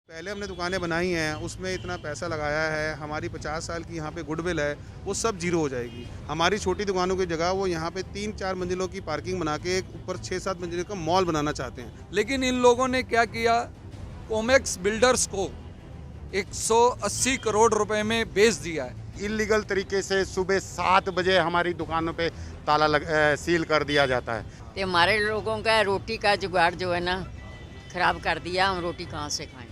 पहले हमने दुकानें बनाई हैं, उसमें इतना पैसा लगाया है, हमारी 50 साल की यहाँ पे गुडविल है, वो सब ज़ीरो हो जाएगी। हमारी छोटी दुकानों की जगह वो यहाँ पे 3-4 मंजिलों की पार्किंग बना के एक ऊपर 6-7 मंजिलों का मॉल बनाना चाहते हैं। लेकिन इन लोगों ने क्या किया, कोमेक्स बिल्डर्स को 180 करोड़ रुपए में बेच दिया है। इल्लीगल तरीके से सुबह 7 बजे हमारी दुकानों पे सील कर दिया जाता है। तो हमारे लोगों का रोटी का जुगाड़ जो है ना खराब कर दिया। हम रोटी कहाँ से खाएं।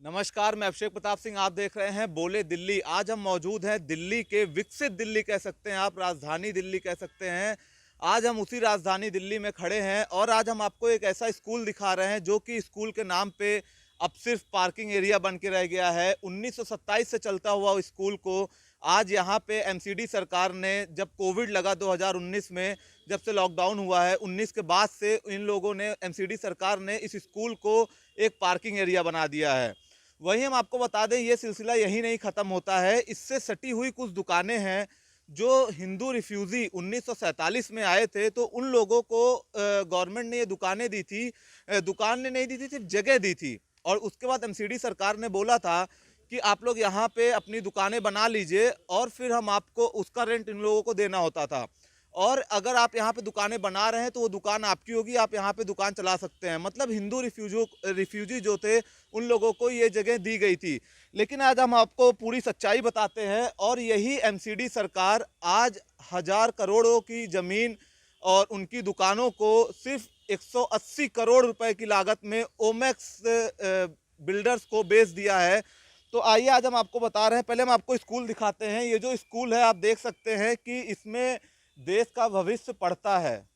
नमस्कार, मैं अभिषेक प्रताप सिंह, आप देख रहे हैं बोले दिल्ली। आज हम मौजूद हैं दिल्ली के, विकसित दिल्ली कह सकते हैं आप, राजधानी दिल्ली कह सकते हैं। आज हम उसी राजधानी दिल्ली में खड़े हैं और आज हम आपको एक ऐसा स्कूल दिखा रहे हैं जो कि स्कूल के नाम पे अब सिर्फ पार्किंग एरिया बन के रह गया है। 1927 से चलता हुआ स्कूल को आज यहाँ पे एमसीडी सरकार ने, जब कोविड लगा 2019 में, जब से लॉकडाउन हुआ है 19 के बाद से, इन लोगों ने, एमसीडी सरकार ने इस स्कूल को एक पार्किंग एरिया बना दिया है। वहीं हम आपको बता दें, ये सिलसिला यही नहीं ख़त्म होता है। इससे सटी हुई कुछ दुकानें हैं जो हिंदू रिफ्यूज़ी 1947 में आए थे, तो उन लोगों को गवर्नमेंट ने ये दुकानें दी थी। दुकान ने नहीं दी थी, सिर्फ जगह दी थी। और उसके बाद एमसीडी सरकार ने बोला था कि आप लोग यहाँ पे अपनी दुकानें बना लीजिए और फिर हम आपको उसका रेंट इन लोगों को देना होता था। और अगर आप यहाँ पे दुकानें बना रहे हैं तो वो दुकान आपकी होगी, आप यहाँ पे दुकान चला सकते हैं। मतलब हिंदू रिफ्यूजी जो थे उन लोगों को ये जगह दी गई थी। लेकिन आज हम आपको पूरी सच्चाई बताते हैं और यही एमसीडी सरकार आज 1000 करोड़ों की ज़मीन और उनकी दुकानों को सिर्फ 180 करोड़ रुपए की लागत में ओमेक्स बिल्डर्स को बेच दिया है। तो आइए आज हम आपको बता रहे हैं। पहले हम आपको स्कूल दिखाते हैं। ये जो स्कूल है आप देख सकते हैं कि इसमें देश का भविष्य पढ़ता है।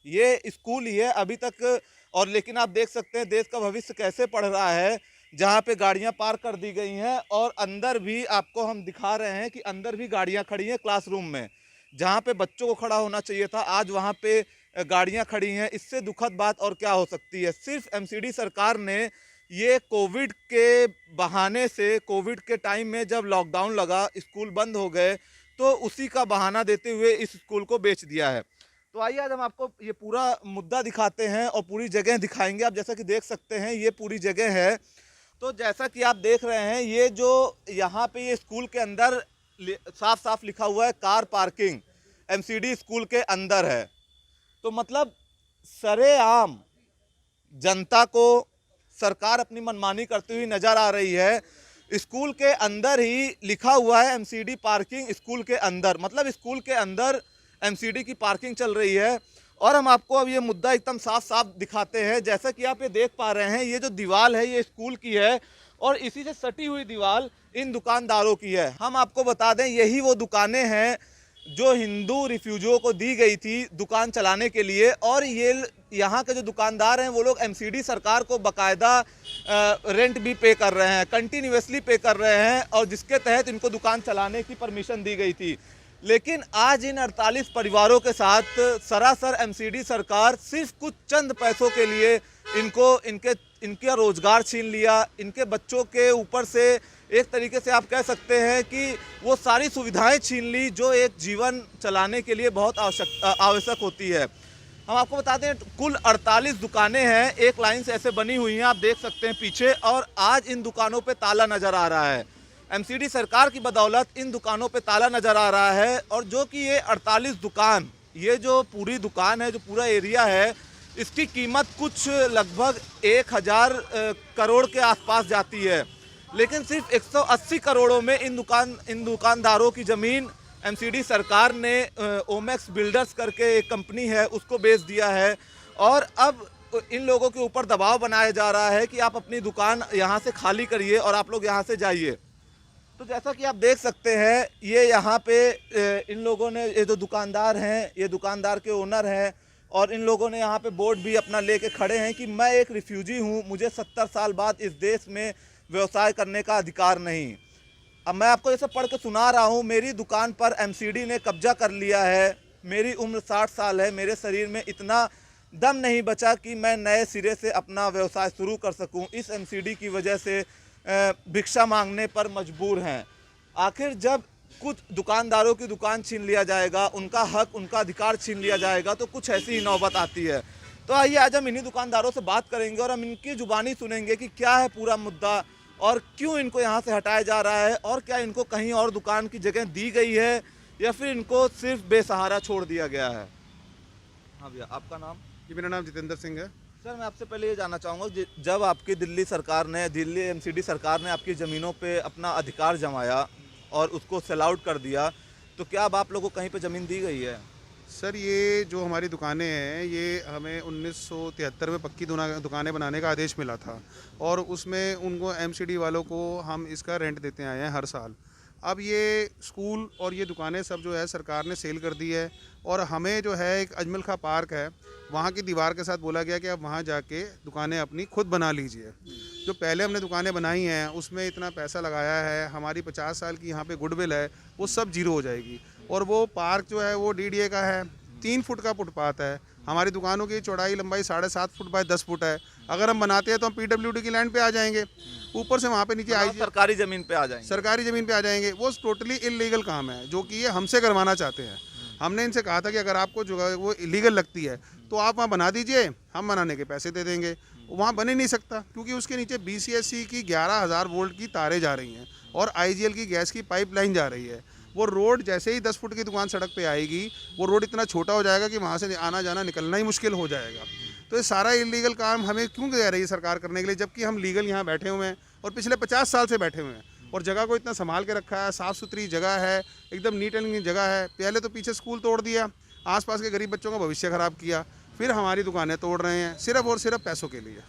ये स्कूल ही है अभी तक। और लेकिन आप देख सकते हैं देश का भविष्य कैसे पढ़ रहा है, जहाँ पे गाड़ियाँ पार्क कर दी गई हैं और अंदर भी आपको हम दिखा रहे हैं कि अंदर भी गाड़ियाँ खड़ी हैं। क्लासरूम में जहाँ पे बच्चों को खड़ा होना चाहिए था, आज वहाँ पे गाड़ियाँ खड़ी हैं। इससे दुखद बात और क्या हो सकती है। सिर्फ एमसीडी सरकार ने ये कोविड के बहाने से, कोविड के टाइम में जब लॉकडाउन लगा, स्कूल बंद हो गए, तो उसी का बहाना देते हुए इस स्कूल को बेच दिया है। तो आइए आज हम आपको ये पूरा मुद्दा दिखाते हैं और पूरी जगह दिखाएंगे। आप जैसा कि देख सकते हैं ये पूरी जगह है। तो जैसा कि आप देख रहे हैं, ये जो यहाँ पे ये स्कूल के अंदर साफ साफ लिखा हुआ है कार पार्किंग, एमसीडी स्कूल के अंदर है। तो मतलब सरेआम जनता को सरकार अपनी मनमानी करती हुई नजर आ रही है। स्कूल के अंदर ही लिखा हुआ है एमसीडी पार्किंग, स्कूल के अंदर, मतलब स्कूल के अंदर एमसीडी की पार्किंग चल रही है। और हम आपको अब ये मुद्दा एकदम साफ साफ दिखाते हैं। जैसा कि आप ये देख पा रहे हैं, ये जो दीवार है ये स्कूल की है और इसी से सटी हुई दीवार इन दुकानदारों की है। हम आपको बता दें, यही वो दुकानें हैं जो हिंदू रिफ्यूजियों को दी गई थी दुकान चलाने के लिए। और ये यहाँ के जो दुकानदार हैं वो लोग एमसीडी सरकार को बाकायदा रेंट भी पे कर रहे हैं, कंटिन्यूसली पे कर रहे हैं, और जिसके तहत इनको दुकान चलाने की परमिशन दी गई थी। लेकिन आज इन 48 परिवारों के साथ सरासर एमसीडी सरकार सिर्फ कुछ चंद पैसों के लिए इनका रोजगार छीन लिया। इनके बच्चों के ऊपर से एक तरीके से आप कह सकते हैं कि वो सारी सुविधाएं छीन ली जो एक जीवन चलाने के लिए बहुत आवश्यक होती है। हम आपको बताते हैं कुल 48 दुकानें हैं, एक लाइन से ऐसे बनी हुई हैं, आप देख सकते हैं पीछे। और आज इन दुकानों पे ताला नज़र आ रहा है। एमसीडी सरकार की बदौलत इन दुकानों पे ताला नज़र आ रहा है। और जो कि ये 48 दुकान, ये जो पूरी दुकान है, जो पूरा एरिया है, इसकी कीमत कुछ लगभग 1000 करोड़ के आसपास जाती है। लेकिन सिर्फ 180 करोड़ों में इन दुकानदारों की ज़मीन एमसीडी सरकार ने ओमेक्स बिल्डर्स करके एक कंपनी है उसको बेच दिया है। और अब इन लोगों के ऊपर दबाव बनाया जा रहा है कि आप अपनी दुकान यहाँ से खाली करिए और आप लोग यहाँ से जाइए। तो जैसा कि आप देख सकते हैं, ये यहाँ पे इन लोगों ने, ये जो दुकानदार हैं, ये दुकानदार के ओनर हैं, और इन लोगों ने यहाँ पे बोर्ड भी अपना लेके खड़े हैं कि मैं एक रिफ्यूजी हूँ, मुझे 70 साल बाद इस देश में व्यवसाय करने का अधिकार नहीं। अब मैं आपको जैसे पढ़ के सुना रहा हूँ, मेरी दुकान पर एमसीडी ने कब्जा कर लिया है, मेरी उम्र 60 साल है, मेरे शरीर में इतना दम नहीं बचा कि मैं नए सिरे से अपना व्यवसाय शुरू कर सकूँ। इस एमसीडी की वजह से भिक्षा मांगने पर मजबूर हैं। आखिर जब कुछ दुकानदारों की दुकान छीन लिया जाएगा, उनका हक, उनका अधिकार छीन लिया जाएगा, तो कुछ ऐसी ही नौबत आती है। तो आइए आज हम इन्हीं दुकानदारों से बात करेंगे और हम इनकी जुबानी सुनेंगे कि क्या है पूरा मुद्दा और क्यों इनको यहाँ से हटाया जा रहा है और क्या इनको कहीं और दुकान की जगह दी गई है या फिर इनको सिर्फ बेसहारा छोड़ दिया गया है। हाँ भैया, आपका नाम? जी, मेरा नाम जितेंद्र सिंह है। सर, मैं आपसे पहले ये जानना चाहूँगा, जब आपकी दिल्ली एमसीडी सरकार ने आपकी ज़मीनों पे अपना अधिकार जमाया और उसको सेल आउट कर दिया, तो क्या अब आप लोगों को कहीं पे ज़मीन दी गई है? सर, ये जो हमारी दुकानें हैं, ये हमें 1973 में पक्की दुकानें बनाने का आदेश मिला था और उसमें उनको एमसीडी वालों को हम इसका रेंट देते आए हैं हर साल। अब ये स्कूल और ये दुकानें सब जो है सरकार ने सेल कर दी है और हमें जो है एक अजमल खां पार्क है, वहाँ की दीवार के साथ बोला गया कि आप वहाँ जाके दुकानें अपनी खुद बना लीजिए। जो पहले हमने दुकानें बनाई हैं उसमें इतना पैसा लगाया है, हमारी 50 साल की यहाँ पे गुडविल है, वो सब जीरो हो जाएगी। और वो पार्क जो है वो डीडीए का है, 3 फुट का फुटपाथ है, हमारी दुकानों की चौड़ाई लंबाई 7.5 फुट बाय 10 फुट है। अगर हम बनाते हैं तो हम पीडब्ल्यूडी की लैंड पे आ जाएंगे, ऊपर से वहाँ पे नीचे आई सरकारी ज़मीन पे आ जाएंगे। सरकारी ज़मीन पे आ जाएंगे। वो टोटली इलीगल काम है जो कि ये हमसे करवाना चाहते हैं। हमने इनसे कहा था कि अगर आपको जो है वो इलीगल लगती है तो आप वहाँ बना दीजिए, हम बनाने के पैसे दे देंगे। वहाँ बन ही नहीं सकता क्योंकि उसके नीचे BCSC की 11,000 वोल्ट की तारें जा रही हैं और IGL की गैस की पाइपलाइन जा रही है। वो रोड जैसे ही 10 फुट की दुकान सड़क पे आएगी, वो रोड इतना छोटा हो जाएगा कि वहाँ से आना जाना निकलना ही मुश्किल हो जाएगा। तो ये सारा इलीगल काम हमें क्यों कह रही है सरकार करने के लिए, जबकि हम लीगल यहाँ बैठे हुए हैं और पिछले 50 साल से बैठे हुए हैं और जगह को इतना संभाल के रखा है, साफ़ सुथरी जगह है, एकदम नीट एंड क्लीन जगह है। पहले तो पीछे स्कूल तोड़ दिया, आसपास के गरीब बच्चों का भविष्य ख़राब किया, फिर हमारी दुकानें तोड़ रहे हैं सिर्फ और सिर्फ पैसों के लिए।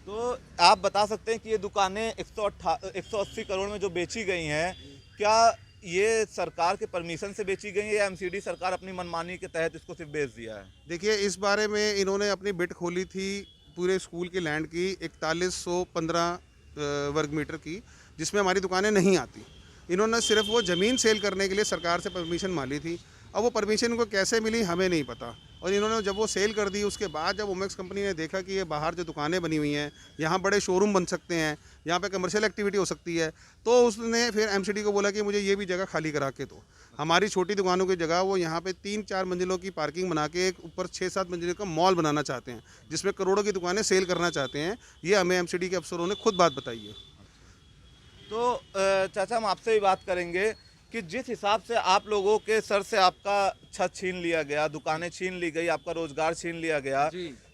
तो आप बता सकते हैं कि ये दुकानें 180 करोड़ में जो बेची गई हैं, क्या ये सरकार के परमिशन से बेची गई है या एमसीडी सरकार अपनी मनमानी के तहत इसको सिर्फ बेच दिया है? देखिए, इस बारे में इन्होंने अपनी बिड खोली थी पूरे स्कूल की लैंड की 4115 वर्ग मीटर की, जिसमें हमारी दुकानें नहीं आती। इन्होंने सिर्फ वो ज़मीन सेल करने के लिए सरकार से परमिशन मांगी थी। अब वो परमिशन इनको कैसे मिली हमें नहीं पता। और इन्होंने जब वो सेल कर दी उसके बाद जब ओमेक्स कंपनी ने देखा कि ये बाहर जो दुकानें बनी हुई हैं, यहाँ बड़े शोरूम बन सकते हैं, यहाँ पे कमर्शियल एक्टिविटी हो सकती है, तो उसने फिर एमसीडी को बोला कि मुझे ये भी जगह खाली करा के दो। हमारी छोटी दुकानों की जगह वो यहाँ पे 3-4 मंजिलों की पार्किंग बना के एक ऊपर 6-7 मंजिलों का मॉल बनाना चाहते हैं, जिसमें करोड़ों की दुकानें सेल करना चाहते हैं। ये हमें एमसीडी के अफसरों ने खुद बात बताई है। तो चाचा, हम आपसे भी बात करेंगे कि जिस हिसाब से आप लोगों के सर से आपका छत छीन लिया गया, दुकानें छीन ली गई, आपका रोजगार छीन लिया गया,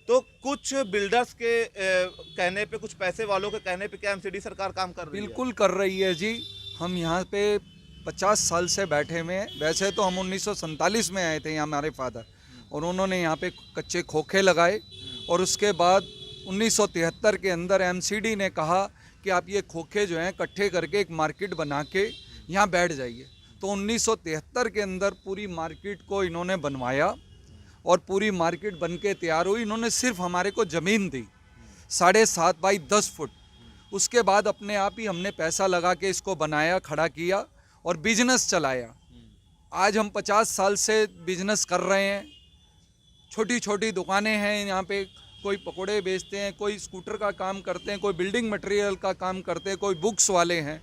तो कुछ बिल्डर्स के कहने पे, कुछ पैसे वालों के कहने पे क्या एमसीडी सरकार काम कर रही है? बिल्कुल कर रही है जी। हम यहाँ पे 50 साल से बैठे हुए हैं। वैसे तो हम 1947 में आए थे यहाँ, हमारे फादर, और उन्होंने यहाँ पे कच्चे खोखे लगाए और उसके बाद 1973 के अंदर एमसीडी ने कहा कि आप ये खोखे जो हैं इकट्ठे करके एक मार्केट बना के यहाँ बैठ जाइए। तो 1973 के अंदर पूरी मार्केट को इन्होंने बनवाया और पूरी मार्केट बन के तैयार हुई। इन्होंने सिर्फ हमारे को ज़मीन दी 7.5 बाई 10 फुट। उसके बाद अपने आप ही हमने पैसा लगा के इसको बनाया, खड़ा किया और बिजनेस चलाया। आज हम 50 साल से बिजनेस कर रहे हैं। छोटी छोटी दुकानें हैं यहाँ पे, कोई पकोड़े बेचते हैं, कोई स्कूटर का काम करते हैं, कोई बिल्डिंग मटेरियल का काम करते हैं, कोई बुक्स वाले हैं,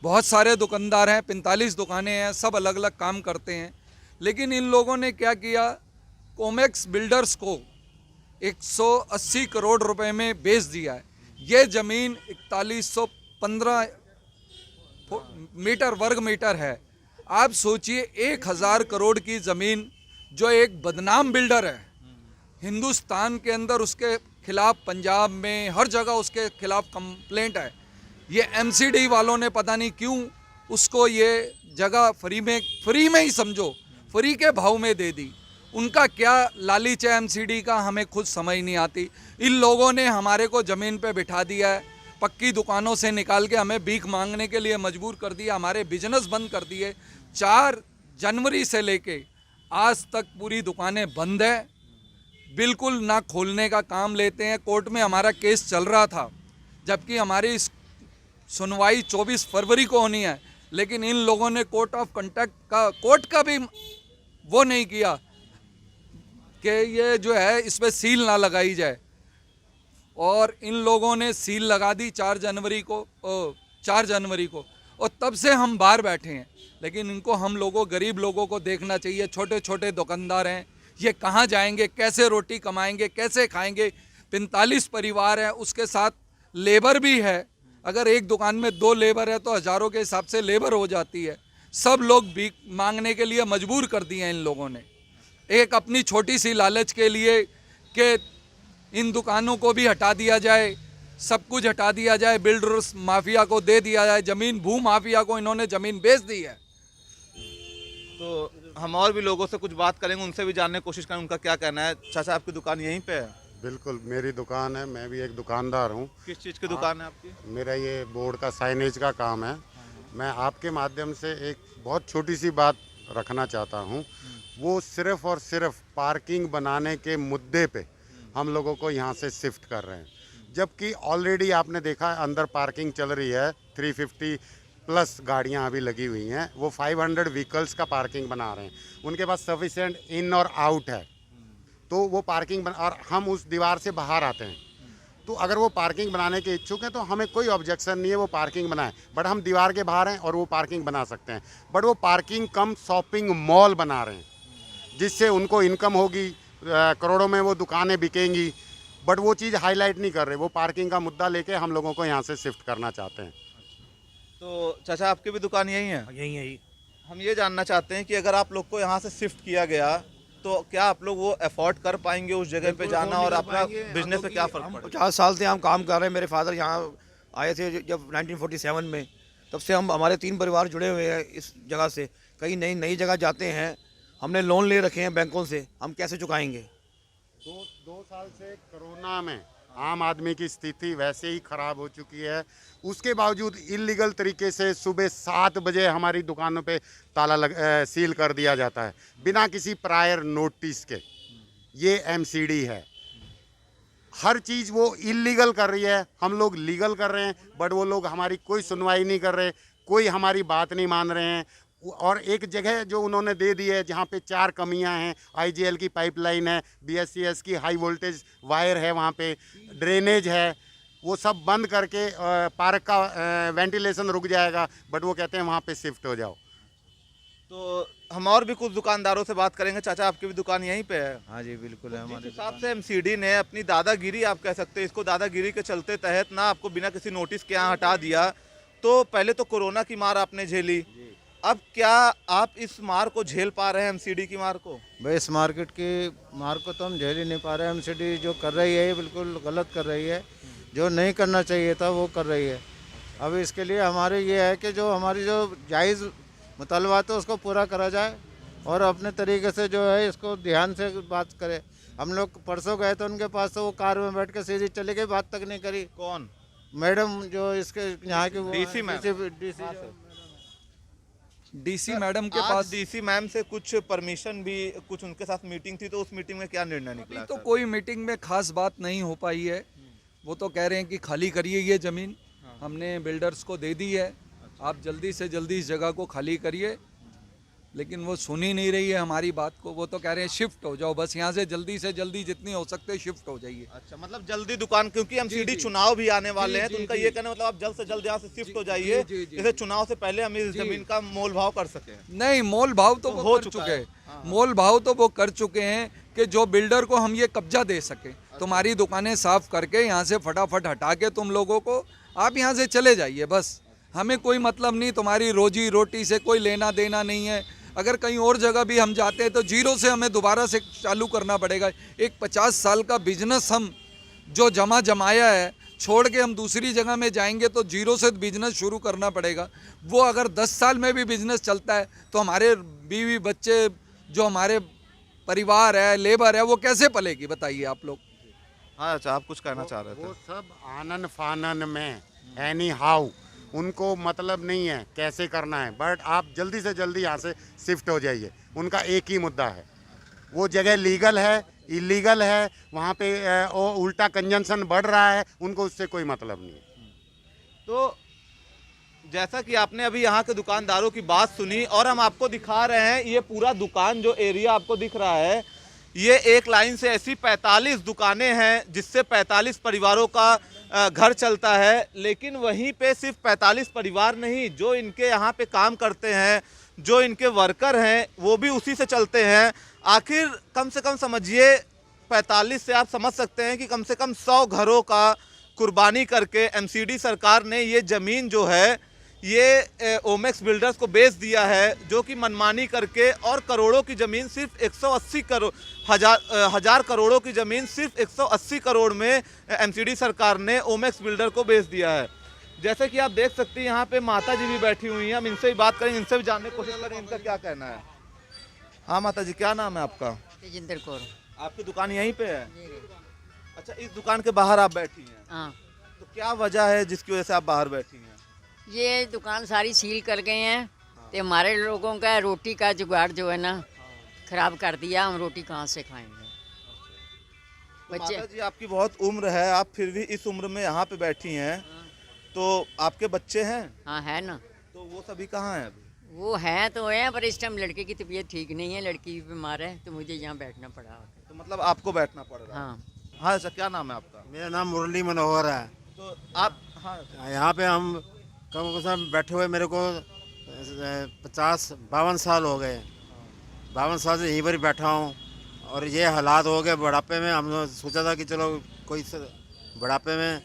बहुत सारे दुकानदार हैं, 45 दुकानें हैं, सब अलग अलग काम करते हैं। लेकिन इन लोगों ने क्या किया, कोमेक्स बिल्डर्स को 180 करोड़ रुपए में बेच दिया है। ये ज़मीन 4115 मीटर वर्ग मीटर है। आप सोचिए 1000 करोड़ की ज़मीन, जो एक बदनाम बिल्डर है हिंदुस्तान के अंदर, उसके खिलाफ पंजाब में हर जगह उसके खिलाफ कंप्लेंट है। ये एमसीडी वालों ने पता नहीं क्यों उसको ये जगह फ्री में ही समझो, फ्री के भाव में दे दी। उनका क्या लालच है एमसीडी का, हमें खुद समझ नहीं आती। इन लोगों ने हमारे को ज़मीन पे बिठा दिया है, पक्की दुकानों से निकाल के हमें भीख मांगने के लिए मजबूर कर दिया, हमारे बिजनेस बंद कर दिए। 4 जनवरी से लेके आज तक पूरी दुकानें बंद है, बिल्कुल ना खोलने का काम लेते हैं। कोर्ट में हमारा केस चल रहा था, जबकि हमारी सुनवाई 24 फरवरी को होनी है, लेकिन इन लोगों ने कोर्ट का भी वो नहीं किया कि ये जो है इस पर सील ना लगाई जाए, और इन लोगों ने सील लगा दी 4 जनवरी को और तब से हम बाहर बैठे हैं। लेकिन इनको, हम लोगों, गरीब लोगों को देखना चाहिए। छोटे छोटे दुकानदार हैं, ये कहाँ जाएंगे, कैसे रोटी कमाएंगे, कैसे खाएंगे। 45 परिवार हैं, उसके साथ लेबर भी है। अगर एक दुकान में 2 लेबर है तो हज़ारों के हिसाब से लेबर हो जाती है। सब लोग भीख मांगने के लिए मजबूर कर दिए हैं इन लोगों ने, एक अपनी छोटी सी लालच के लिए कि इन दुकानों को भी हटा दिया जाए, सब कुछ हटा दिया जाए, बिल्डर्स माफिया को दे दिया जाए ज़मीन, भू माफिया को इन्होंने ज़मीन बेच दी है। तो हम और भी लोगों से कुछ बात करेंगे, उनसे भी जानने की कोशिश करेंगे उनका क्या कहना है। चाचा आपकी दुकान यहीं पे है? बिल्कुल मेरी दुकान है, मैं भी एक दुकानदार हूँ। किस चीज़ की दुकान है आपकी? मेरा ये बोर्ड का साइनेज का काम है। मैं आपके माध्यम से एक बहुत छोटी सी बात रखना चाहता हूँ। वो सिर्फ़ और सिर्फ पार्किंग बनाने के मुद्दे पे हम लोगों को यहाँ से शिफ्ट कर रहे हैं, जबकि ऑलरेडी आपने देखा है अंदर पार्किंग चल रही है। 350 प्लस गाड़ियाँ अभी लगी हुई हैं। वो 500 व्हीकल्स का पार्किंग बना रहे हैं। उनके पास सफिशिएंट इन और आउट है, तो वो पार्किंग और हम उस दीवार से बाहर आते हैं। तो अगर वो पार्किंग बनाने के इच्छुक हैं तो हमें कोई ऑब्जेक्शन नहीं है, वो पार्किंग बनाएं। बट हम दीवार के बाहर हैं और वो पार्किंग बना सकते हैं। बट वो पार्किंग कम शॉपिंग मॉल बना रहे हैं, जिससे उनको इनकम होगी, करोड़ों में वो दुकानें बिकेंगी। बट वो चीज़ हाईलाइट नहीं कर रहे। वो पार्किंग का मुद्दा लेके हम लोगों को यहाँ से शिफ्ट करना चाहते हैं। तो चाचा आपकी भी दुकान यहीं है? यही है। हम ये जानना चाहते हैं कि अगर आप लोग को यहाँ से शिफ्ट किया गया तो क्या आप लोग वो अफोर्ड कर पाएंगे उस जगह पे जाना, और अपना बिजनेस पे क्या फर्क पड़ेगा? 50 साल से हम काम कर रहे हैं। मेरे फादर यहाँ आए थे जब 1947 में, तब से हम हमारे 3 परिवार जुड़े हुए हैं इस जगह से। कहीं नई जगह जाते हैं, हमने लोन ले रखे हैं बैंकों से, हम कैसे चुकाएंगे? 2 साल से कोरोना में आम आदमी की स्थिति वैसे ही ख़राब हो चुकी है। उसके बावजूद इलीगल तरीके से सुबह 7 बजे हमारी दुकानों पे सील कर दिया जाता है बिना किसी प्रायर नोटिस के। ये एमसीडी है। हर चीज़ वो इलीगल कर रही है, हम लोग लीगल कर रहे हैं। बट वो लोग हमारी कोई सुनवाई नहीं कर रहे, कोई हमारी बात नहीं मान रहे हैं। और एक जगह जो उन्होंने दे दी है जहाँ पे 4 कमियां हैं, आईजीएल की पाइपलाइन है, बीएससीएस की हाई वोल्टेज वायर है, वहाँ पे ड्रेनेज है, वो सब बंद करके पार्क का वेंटिलेशन रुक जाएगा। बट वो कहते हैं वहाँ पे शिफ्ट हो जाओ। तो हम और भी कुछ दुकानदारों से बात करेंगे। चाचा आपकी भी दुकान यहीं पे है? हाँ जी बिल्कुल है जिस हमारे। हिसाब से एमसीडी ने अपनी दादागिरी, आप कह सकते हैं इसको, दादागिरी के चलते तहत ना आपको बिना किसी नोटिस के यहाँ हटा दिया। तो पहले तो कोरोना की मार आपने झेली, अब क्या आप इस मार को झेल पा रहे हैं, एमसीडी की मार को? भाई इस मार्केट की मार को तो हम झेल ही नहीं पा रहे हैं। एमसीडी जो कर रही है ये बिल्कुल गलत कर रही है, जो नहीं करना चाहिए था वो कर रही है। अब इसके लिए हमारे ये है कि जो हमारी जो जायज़ मुतालबात है उसको पूरा करा जाए और अपने तरीके से जो है इसको ध्यान से बात करें। हम लोग परसों गए तो उनके पास, तो वो कार में बैठ के सीधी चले गए, बात तक नहीं करी। कौन? मैडम जो इसके यहाँ के डीसी मैम। डीसी मैडम के आज पास डीसी मैम से कुछ परमिशन भी, कुछ उनके साथ मीटिंग थी, तो उस मीटिंग में क्या निर्णय निकला? तो कोई मीटिंग में खास बात नहीं हो पाई है। वो तो कह रहे हैं कि खाली करिए ये ज़मीन, हमने बिल्डर्स को दे दी है, आप जल्दी से जल्दी इस जगह को खाली करिए। लेकिन वो सुन ही नहीं रही है हमारी बात को। वो तो कह रहे हैं शिफ्ट हो जाओ, बस यहाँ से जल्दी जितनी हो सकते शिफ्ट हो जाइए। अच्छा, मतलब जल्दी दुकान, क्योंकि एमसीडी चुनाव भी आने वाले हैं, तो उनका ये कहना मतलब आप जल्द से जल्द यहाँ से शिफ्ट हो जाइए, जैसे चुनाव से पहले हम इस जमीन का मोल भाव कर सकें। नहीं, मोल भाव तो वो कर चुके हैं। मोल भाव तो वो कर चुके हैं कि जो बिल्डर को हम ये कब्जा दे सके। तुम्हारी दुकानें साफ करके यहाँ से फटाफट हटा के तुम लोगों को आप यहाँ से चले जाइए, बस हमें कोई मतलब नहीं, तुम्हारी रोजी रोटी से कोई लेना देना नहीं है। अगर कहीं और जगह भी हम जाते हैं तो जीरो से हमें दोबारा से चालू करना पड़ेगा। एक 50 साल का बिजनेस हम जो जमाया है छोड़ के हम दूसरी जगह में जाएंगे तो जीरो से बिजनेस शुरू करना पड़ेगा। वो अगर 10 साल में भी बिजनेस चलता है तो हमारे बीवी बच्चे, जो हमारे परिवार है, लेबर है, वो कैसे पलेगी बताइए आप लोग। हाँ अच्छा, आप कुछ कहना चाह रहे थे? वो सब आनन फानन में एनी हाउ, उनको मतलब नहीं है कैसे करना है। बट आप जल्दी से जल्दी यहाँ से शिफ्ट हो जाइए। उनका एक ही मुद्दा है, वो जगह लीगल है, इलीगल है, वहाँ पे उल्टा कंजंक्शन बढ़ रहा है, उनको उससे कोई मतलब नहीं है। तो जैसा कि आपने अभी यहाँ के दुकानदारों की बात सुनी और हम आपको दिखा रहे हैं, ये पूरा दुकान जो एरिया आपको दिख रहा है, ये एक लाइन से ऐसी 45 दुकानें हैं जिससे 45 परिवारों का घर चलता है। लेकिन वहीं पे सिर्फ 45 परिवार नहीं, जो इनके यहाँ पे काम करते हैं, जो इनके वर्कर हैं वो भी उसी से चलते हैं। आखिर कम से कम समझिए 45 से आप समझ सकते हैं कि कम से कम 100 घरों का कुर्बानी करके एमसीडी सरकार ने ये ज़मीन जो है ये ओमेक्स बिल्डर्स को बेच दिया है, जो कि मनमानी करके, और करोड़ों की ज़मीन सिर्फ 180 करोड़ हजार करोड़ों की ज़मीन सिर्फ 180 करोड़ में एमसीडी सरकार ने ओमेक्स बिल्डर को बेच दिया है। जैसे कि आप देख सकते हैं यहाँ पे माता जी भी बैठी हुई हैं, हम इनसे भी बात करेंगे, इनसे भी जानने की कोशिश करेंगे इनका क्या कहना है। हाँ माता जी, क्या नाम है आपका? तेजिंदर कौर। आपकी दुकान यहीं पे है? अच्छा, इस दुकान के बाहर आप बैठी हैं? हाँ, तो क्या वजह है जिसकी वजह से आप बाहर बैठी हैं? ये दुकान सारी सील कर गए हैं, तो हमारे लोगों का रोटी का जुगाड़ जो है ना खराब कर दिया। हम रोटी कहाँ से खाएंगे? तो माता जी, आपकी बहुत उम्र है, आप फिर भी इस उम्र में यहाँ पे बैठी हैं, तो आपके बच्चे हैं? हाँ है ना। तो वो सभी कहाँ हैं अभी? वो हैं तो हैं, पर इस टाइम लड़के की तबीयत ठीक नहीं है, लड़की भी बीमार है, तो मुझे यहाँ बैठना पड़ा। तो मतलब आपको बैठना पड़ रहा है? हाँ। हाँ, अच्छा, क्या नाम है आपका? मेरा नाम मुरली मनोहर है। तो आप, हाँ, यहाँ पे हम कम से कम बैठे हुए मेरे को 52 साल हो गए। 52 साल से यहीं पर ही बैठा हूँ, और ये हालात हो गए बुढ़ापे में। हम सोचा था कि चलो कोई बुढ़ापे में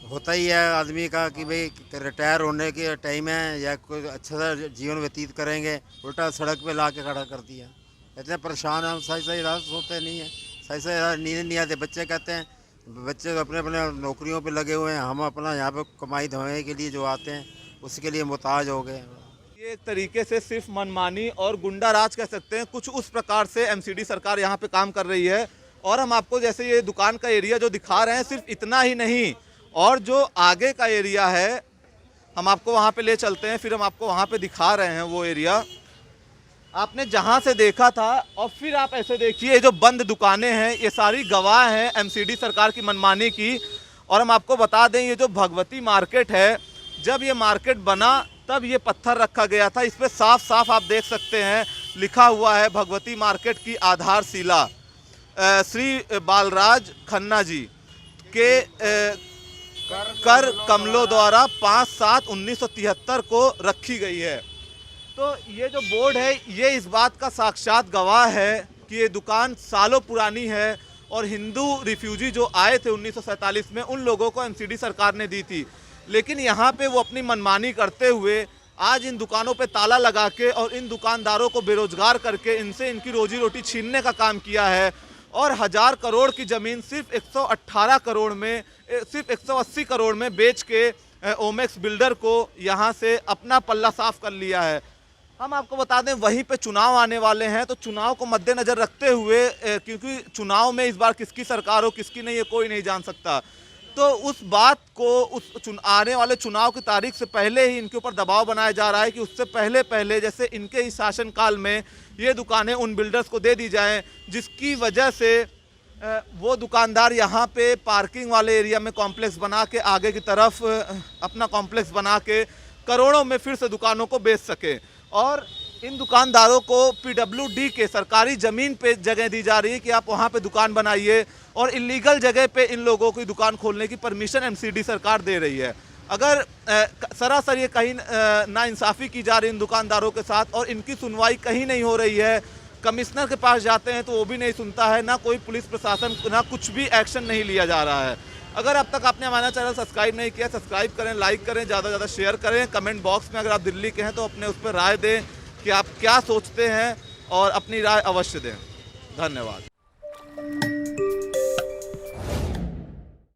होता ही है आदमी का कि भाई रिटायर होने के टाइम है या कोई अच्छा सा जीवन व्यतीत करेंगे, उल्टा सड़क पे ला के खड़ा कर दिया। इतने परेशान हैं, हम सही रात सोते नहीं हैं, सही नींद नहीं आते। बच्चे कहते हैं, बच्चे तो अपने अपने नौकरियों पे लगे हुए हैं, हम अपना यहाँ पे कमाई धमाई के लिए जो आते हैं उसके लिए मुहताज हो गए। ये एक तरीके से सिर्फ मनमानी और गुंडा राज कह सकते हैं, कुछ उस प्रकार से एमसीडी सरकार यहाँ पे काम कर रही है। और हम आपको जैसे ये दुकान का एरिया जो दिखा रहे हैं, सिर्फ इतना ही नहीं, और जो आगे का एरिया है हम आपको वहाँ पे ले चलते हैं, फिर हम आपको वहाँ पे दिखा रहे हैं वो एरिया आपने जहाँ से देखा था। और फिर आप ऐसे देखिए, जो बंद दुकानें हैं ये सारी गवाह हैं एमसीडी सरकार की मनमानी की। और हम आपको बता दें, ये जो भगवती मार्केट है, जब ये मार्केट बना तब ये पत्थर रखा गया था, इस पर साफ साफ आप देख सकते हैं लिखा हुआ है भगवती मार्केट की आधारशिला श्री बालराज खन्ना जी के कर कमलों द्वारा 5/7/1973 को रखी गई है। तो ये जो बोर्ड है ये इस बात का साक्षात गवाह है कि ये दुकान सालों पुरानी है, और हिंदू रिफ्यूजी जो आए थे 1947 में, उन लोगों को एमसीडी सरकार ने दी थी। लेकिन यहाँ पे वो अपनी मनमानी करते हुए आज इन दुकानों पे ताला लगा के और इन दुकानदारों को बेरोजगार करके इनसे इनकी रोजी रोटी छीनने का काम किया है। और 1000 करोड़ की ज़मीन सिर्फ 118 करोड़ में, सिर्फ 180 करोड़ में बेच के ओमेक्स बिल्डर को यहाँ से अपना पल्ला साफ कर लिया है। हम आपको बता दें, वहीं पे चुनाव आने वाले हैं, तो चुनाव को मद्देनज़र रखते हुए, क्योंकि चुनाव में इस बार किसकी सरकार हो किसकी नहीं है कोई नहीं जान सकता, तो उस बात को आने वाले चुनाव की तारीख से पहले ही इनके ऊपर दबाव बनाया जा रहा है कि उससे पहले जैसे इनके इस शासनकाल में ये दुकानें उन बिल्डर्स को दे दी जाएं, जिसकी वजह से वो दुकानदार यहाँ पे पार्किंग वाले एरिया में कॉम्प्लेक्स बना के आगे की तरफ अपना कॉम्प्लेक्स बना के करोड़ों में फिर से दुकानों को बेच सके। और इन दुकानदारों को पीडब्ल्यूडी के सरकारी ज़मीन पे जगह दी जा रही है कि आप वहाँ पे दुकान बनाइए, और इलीगल जगह पे इन लोगों की दुकान खोलने की परमिशन एमसीडी सरकार दे रही है। अगर सरासर ये कहीं नाइंसाफ़ी की जा रही है इन दुकानदारों के साथ, और इनकी सुनवाई कहीं नहीं हो रही है, कमिश्नर के पास जाते हैं तो वो भी नहीं सुनता है, ना कोई पुलिस प्रशासन, ना कुछ भी एक्शन नहीं लिया जा रहा है। अगर अब तक आपने हमारा चैनल सब्सक्राइब नहीं किया, सब्सक्राइब करें, लाइक करें, ज़्यादा से ज़्यादा शेयर करें। कमेंट बॉक्स में अगर आप दिल्ली के हैं तो अपने उस पर राय दें कि आप क्या सोचते हैं, और अपनी राय अवश्य दें। धन्यवाद।